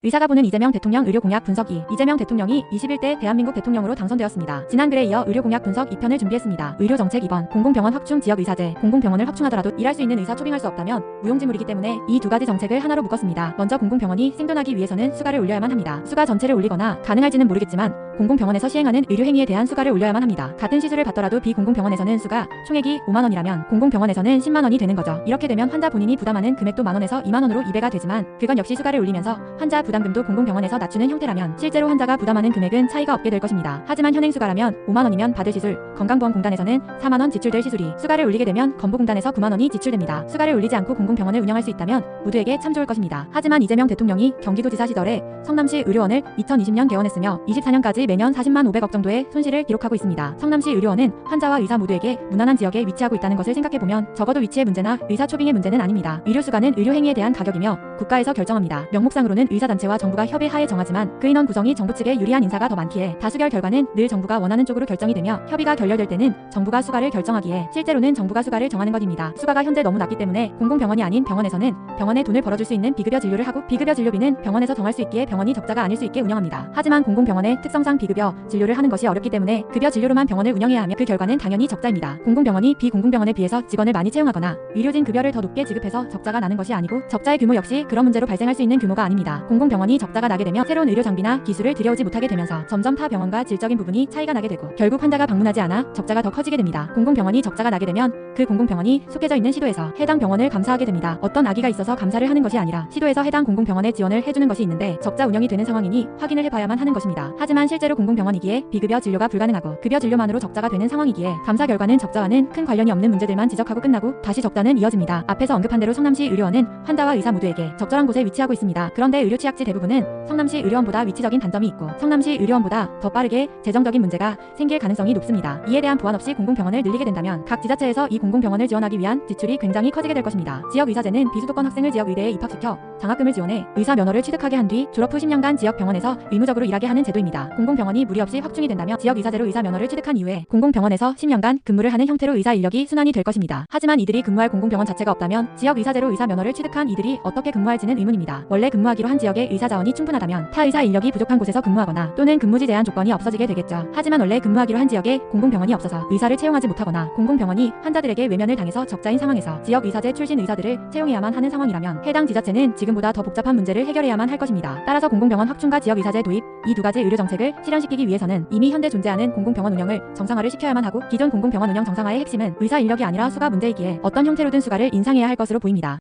의사가 보는 이재명 대통령 의료 공약 분석 2. 이재명 대통령이 21대 대한민국 대통령으로 당선되었습니다. 지난 글에 이어 의료 공약 분석 2편을 준비했습니다. 의료 정책 2번 공공병원 확충 지역 의사제 공공병원을 확충하더라도 일할 수 있는 의사 초빙할 수 없다면 무용지물이기 때문에 이 두 가지 정책을 하나로 묶었습니다. 먼저 공공병원이 생존하기 위해서는 수가를 올려야만 합니다. 수가 전체를 올리거나 가능할지는 모르겠지만 공공병원에서 시행하는 의료행위에 대한 수가를 올려야만 합니다. 같은 시술을 받더라도 비공공병원에서는 수가 총액이 5만원이라면 공공병원에서는 10만원이 되는 거죠. 이렇게 되면 환자 본인이 부담하는 금액도 만원에서 2만원으로 2배가 되지만 그건 역시 수가를 올리면서 환자 부담금도 공공병원에서 낮추는 형태라면 실제로 환자가 부담하는 금액은 차이가 없게 될 것입니다. 하지만 현행 수가라면 5만원이면 받을 시술, 건강보험공단에서는 4만원 지출될 시술이 수가를 올리게 되면 건보공단에서 9만원이 지출됩니다. 수가를 올리지 않고 공공병원을 운영할 수 있다면 모두에게 참 좋을 것입니다. 하지만 이재명 대통령이 경기도지사 시절에 성남시 의료원을 2020년 개원했으며 24년까지 매년 40만 500억 정도의 손실을 기록하고 있습니다. 성남시 의료원은 환자와 의사 모두에게 무난한 지역에 위치하고 있다는 것을 생각해보면 적어도 위치의 문제나 의사 초빙의 문제는 아닙니다. 의료수가는 의료행위에 대한 가격이며 국가에서 결정합니다. 명목상으로는 의사단체와 정부가 협의하에 정하지만 그 인원 구성이 정부 측에 유리한 인사가 더 많기에 다수결 결과는 늘 정부가 원하는 쪽으로 결정이 되며 협의가 결렬될 때는 정부가 수가를 결정하기에 실제로는 정부가 수가를 정하는 것입니다. 수가가 현재 너무 낮기 때문에 공공병원이 아닌 병원에서는 병원에 돈을 벌어줄 수 있는 비급여 진료를 하고 비급여 진료비는 병원에서 정할 수 있기에 병원이 적자가 아닐 수 있게 운영합니다. 하지만 공공병원의 특성상 비급여 진료를 하는 것이 어렵기 때문에 급여 진료로만 병원을 운영해야 하며 그 결과는 당연히 적자입니다. 공공병원이 비공공병원에 비해서 직원을 많이 채용하거나 의료진 급여를 더 높게 지급해서 적자가 나는 것이 아니고 적자의 규모 역시 그런 문제로 발생할 수 있는 규모가 아닙니다. 공공병원이 적자가 나게 되면 새로운 의료 장비나 기술을 들여오지 못하게 되면서 점점 타 병원과 질적인 부분이 차이가 나게 되고 결국 환자가 방문하지 않아 적자가 더 커지게 됩니다. 공공병원이 적자가 나게 되면 그 공공병원이 속해져 있는 시도에서 해당 병원을 감사하게 됩니다. 어떤 악의가 있어서 감사를 하는 것이 아니라 시도에서 해당 공공병원에 지원을 해주는 것이 있는데 적자 운영이 되는 상황이니 확인을 해봐야만 하는 것입니다. 하지만 실제로 공공병원이기에 비급여 진료가 불가능하고 급여 진료만으로 적자가 되는 상황이기에 감사 결과는 적자와는 큰 관련이 없는 문제들만 지적하고 끝나고 다시 적자는 이어집니다. 앞에서 언급한 대로 성남시 의료원은 환자와 의사 모두에게 적절한 곳에 위치하고 있습니다. 그런데 의료 취약지 대부분은 성남시 의료원보다 위치적인 단점이 있고 성남시 의료원보다 더 빠르게 재정적인 문제가 생길 가능성이 높습니다. 이에 대한 보완 없이 공공병원을 늘리게 된다면 각 지자체에서 이 공공병원을 지원하기 위한 지출이 굉장히 커지게 될 것입니다. 지역의사제는 비수도권 학생을 지역의대에 입학시켜 장학금을 지원해 의사 면허를 취득하게 한 뒤 졸업 후 10년간 지역 병원에서 의무적으로 일하게 하는 제도입니다. 공공병원이 무리 없이 확충이 된다면 지역의사제로 의사 면허를 취득한 이후에 공공병원에서 10년간 근무를 하는 형태로 의사 인력이 순환이 될 것입니다. 하지만 이들이 근무할 공공병원 자체가 없다면 지역의사제로 의사 면허를 취득한 이들이 어떻게 근무할지는 의문입니다. 원래 근무하기로 한 지역의 의사 자원이 충분하다면 타 의사 인력이 부족한 곳에서 근무하거나 또는 근무지 제한 조건이 없어지게 되겠죠. 하지만 원래 근무하기로 한 지역에 공공병원이 없어서 의사를 채용하지 못하거나 공공병원이 환자들에게 외면을 당해서 적자인 상황에서 지역의사제 출신 의사들을 채용해야만 하는 상황이라면 해당 지자체는 지금보다 더 복잡한 문제를 해결해야만 할 것입니다. 따라서 공공병원 확충과 지역의사제 도입 이 두 가지 의료 정책을 실현시키기 위해서는 이미 현재 존재하는 공공병원 운영을 정상화를 시켜야만 하고 기존 공공병원 운영 정상화의 핵심은 의사 인력이 아니라 수가 문제이기에 어떤 형태로든 수가를 인상해야 할 것으로 보입니다.